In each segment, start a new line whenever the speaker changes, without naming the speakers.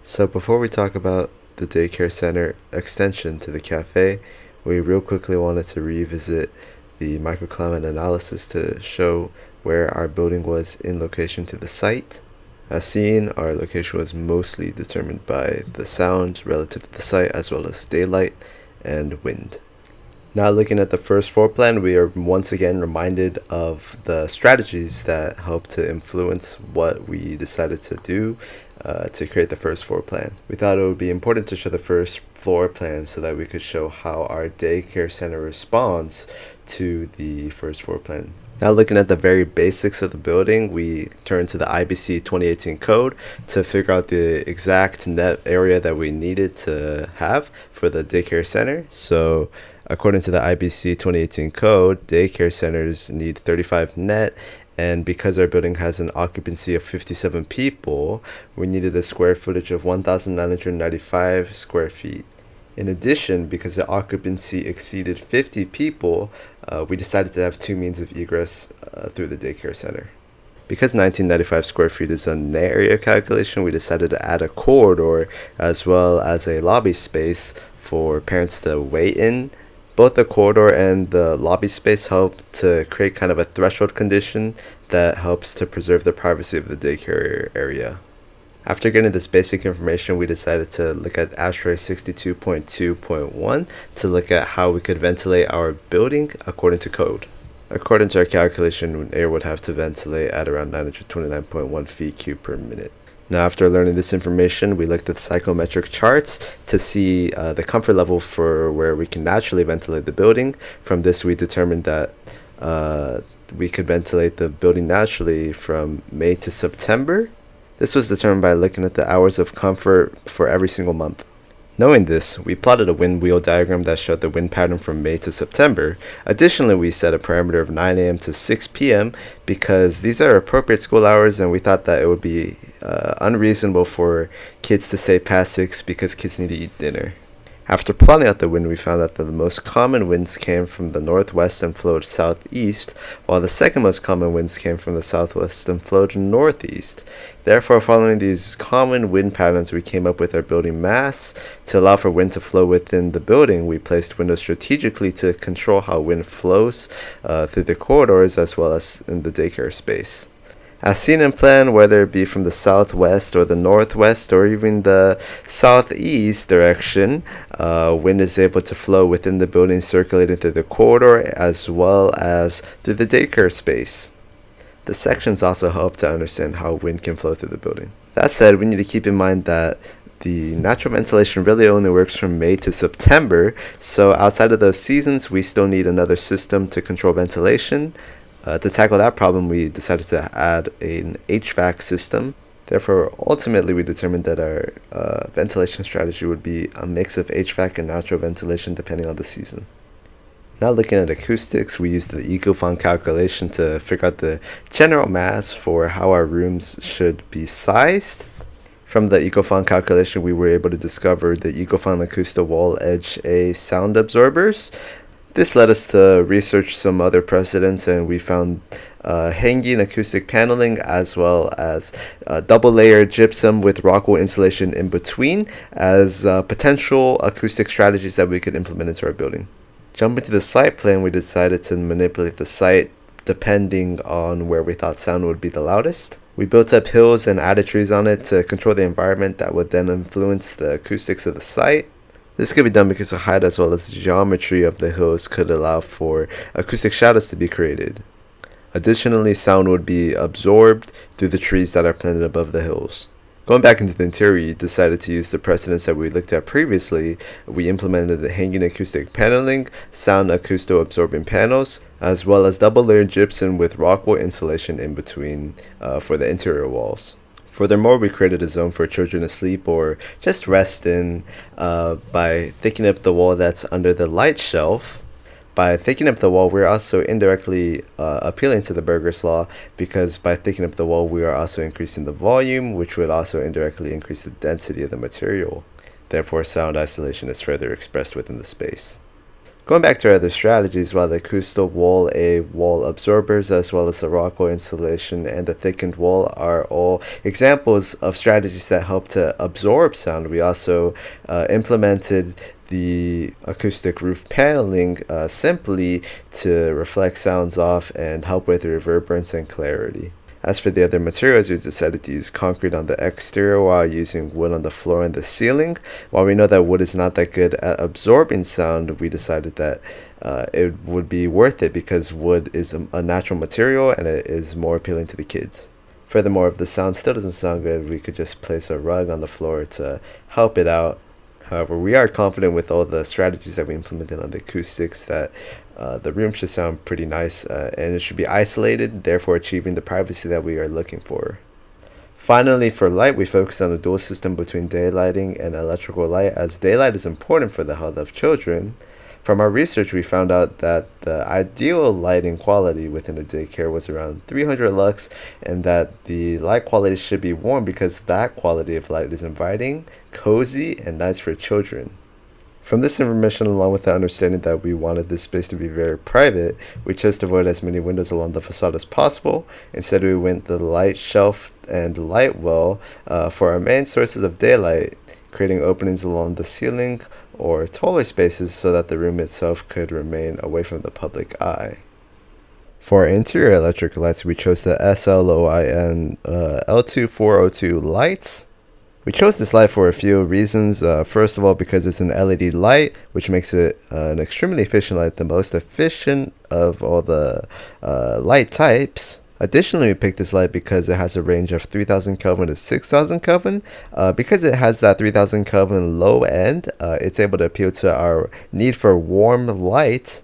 So before we talk about the daycare center extension to the cafe, we real quickly wanted to revisit the microclimate analysis to show where our building was in location to the site. As seen, our location was mostly determined by the sound relative to the site as well as daylight and wind. Now looking at the first floor plan, we are once again reminded of the strategies that help to influence what we decided to do to create the first floor plan. We thought it would be important to show the first floor plan so that we could show how our daycare center responds to the first floor plan. Now looking at the very basics of the building, we turn to the IBC 2018 code to figure out the exact net area that we needed to have for the daycare center. So according to the IBC 2018 code, daycare centers need 35 net, and because our building has an occupancy of 57 people, we needed a square footage of 1,995 square feet. In addition, because the occupancy exceeded 50 people, we decided to have two means of egress through the daycare center. Because 1995 square feet is a net area calculation, we decided to add a corridor as well as a lobby space for parents to wait in. Both the corridor and the lobby space help to create kind of a threshold condition that helps to preserve the privacy of the daycare area. After getting this basic information, we decided to look at ASHRAE 62.2.1 to look at how we could ventilate our building according to code. According to our calculation, air would have to ventilate at around 929.1 feet cubed per minute. Now, after learning this information, we looked at psychometric charts to see the comfort level for where we can naturally ventilate the building. From this, we determined that we could ventilate the building naturally from May to September. This was determined by looking at the hours of comfort for every single month. Knowing this, we plotted a wind wheel diagram that showed the wind pattern from May to September. Additionally, we set a parameter of 9 a.m. to 6 p.m. because these are appropriate school hours, and we thought that it would be unreasonable for kids to stay past 6 because kids need to eat dinner. After plotting out the wind, we found that the most common winds came from the northwest and flowed southeast, while the second most common winds came from the southwest and flowed northeast. Therefore, following these common wind patterns, we came up with our building mass. To allow for wind to flow within the building, we placed windows strategically to control how wind flows through the corridors as well as in the daycare space. As seen in plan, whether it be from the southwest or the northwest or even the southeast direction, wind is able to flow within the building, circulating through the corridor as well as through the daycare space. The sections also help to understand how wind can flow through the building. That said, we need to keep in mind that the natural ventilation really only works from May to September, so outside of those seasons, we still need another system to control ventilation. To tackle that problem, we decided to add an HVAC system. Therefore, ultimately, we determined that our ventilation strategy would be a mix of HVAC and natural ventilation depending on the season. Now looking at acoustics, we used the ecofont calculation to figure out the general mass for how our rooms should be sized. From the ecofont calculation, we were able to discover the ecofont Acousta Wall Edge A sound absorbers. This led us to research some other precedents, and we found hanging acoustic paneling as well as double layer gypsum with rock wool insulation in between as potential acoustic strategies that we could implement into our building. Jumping to the site plan, we decided to manipulate the site depending on where we thought sound would be the loudest. We built up hills and added trees on it to control the environment that would then influence the acoustics of the site. This could be done because the height as well as the geometry of the hills could allow for acoustic shadows to be created. Additionally, sound would be absorbed through the trees that are planted above the hills. Going back into the interior, we decided to use the precedents that we looked at previously. We implemented the hanging acoustic paneling, sound acousto-absorbing panels, as well as double-layered gypsum with rock wool insulation in between for the interior walls. Furthermore, we created a zone for children to sleep or just rest in by thickening up the wall that's under the light shelf. By thickening up the wall, we're also indirectly appealing to the Burger's Law because by thickening up the wall, we are also increasing the volume, which would also indirectly increase the density of the material. Therefore, sound isolation is further expressed within the space. Going back to our other strategies, while the acoustic wall, wall absorbers, as well as the rock wall insulation and the thickened wall are all examples of strategies that help to absorb sound, we also implemented the acoustic roof paneling simply to reflect sounds off and help with reverberance and clarity. As for the other materials, we decided to use concrete on the exterior while using wood on the floor and the ceiling. While we know that wood is not that good at absorbing sound, we decided that it would be worth it because wood is a natural material and it is more appealing to the kids. Furthermore, if the sound still doesn't sound good, we could just place a rug on the floor to help it out. However, we are confident with all the strategies that we implemented on the acoustics that the room should sound pretty nice and it should be isolated, therefore achieving the privacy that we are looking for. Finally, for light, we focused on a dual system between daylighting and electrical light, as daylight is important for the health of children. From our research, we found out that the ideal lighting quality within a daycare was around 300 lux, and that the light quality should be warm because that quality of light is inviting, cozy, and nice for children. From this information, along with the understanding that we wanted this space to be very private, we chose to avoid as many windows along the facade as possible. Instead, we went the light shelf and light well for our main sources of daylight, creating openings along the ceiling or taller spaces so that the room itself could remain away from the public eye. For our interior electric lights, we chose the SLOIN L2402 lights. We chose this light for a few reasons. First of all, because it's an LED light, which makes it an extremely efficient light, the most efficient of all the light types. Additionally, we picked this light because it has a range of 3000 Kelvin to 6000 Kelvin. Because it has that 3000 Kelvin low end, it's able to appeal to our need for warm light.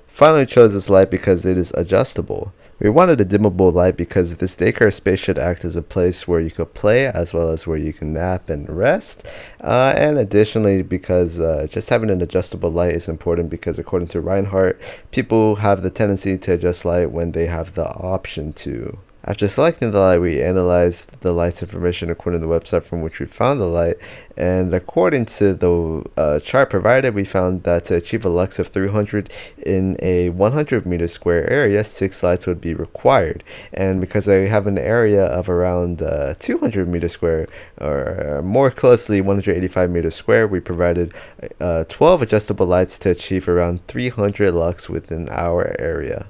Finally, we chose this light because it is adjustable. We wanted a dimmable light because this daycare space should act as a place where you could play as well as where you can nap and rest. And additionally, because just having an adjustable light is important because according to Reinhardt, people have the tendency to adjust light when they have the option to. After selecting the light, we analyzed the light's information according to the website from which we found the light, and according to the chart provided, we found that to achieve a lux of 300 in a 100 meter square area, 6 lights would be required. And because I have an area of around 200 meter square, or more closely 185 meters square, we provided 12 adjustable lights to achieve around 300 lux within our area.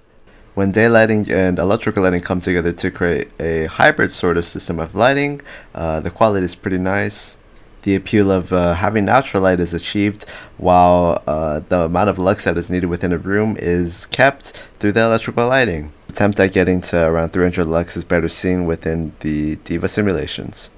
When daylighting and electrical lighting come together to create a hybrid sort of system of lighting, the quality is pretty nice. The appeal of having natural light is achieved while the amount of lux that is needed within a room is kept through the electrical lighting. The attempt at getting to around 300 lux is better seen within the Diva simulations.